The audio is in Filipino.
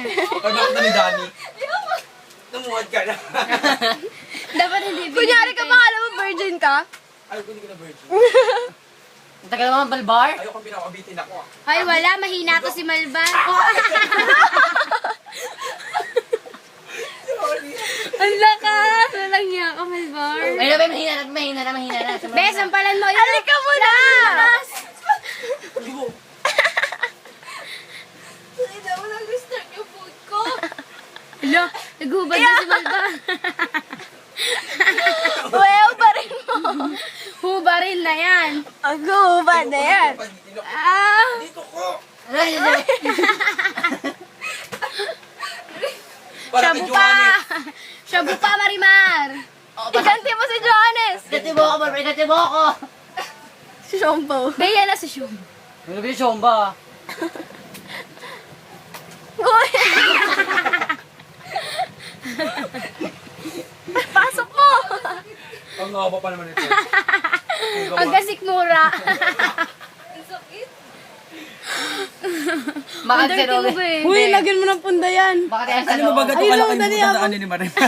Pagkakot na ni Danny. Namuhad ka na. Dapat hindi Kunyari ka baka alam mo virgin ka? Ayaw ko hindi ka na virgin. Ang tagal naman balbar. Ayaw kong pinakabitin ako ah. Ay, wala. Mahina to si Malban. Ang lakas! Walang niya ka, Malbar. Ay, mahina na. Bes, sampalan mo. Halika mo na! Hala, naghubad na si Malban. Well, pa rin mo. Hubaril na yan. Ang guhubad na yan. Ah! Dito ko! Para kay Shabu pa! Johannes. Shabu pa, Marimar! Iganti mo si Johannes. Ikatibo ako, Barbie. Ikatibo ako. Si Shombo. Beya na si Shum. Ano ba yung Shomba? Uy! Pasok mo! Ang haba pa naman ito. Ang gasikmura. Bakit Ang si dirty mo Robin? ba eh? Uy, lagyan mo ng punda yan. Bakit yan sa Ano mo ba loob? gato Ayun, kalaking dali pupunta ako. daan ni Marimar?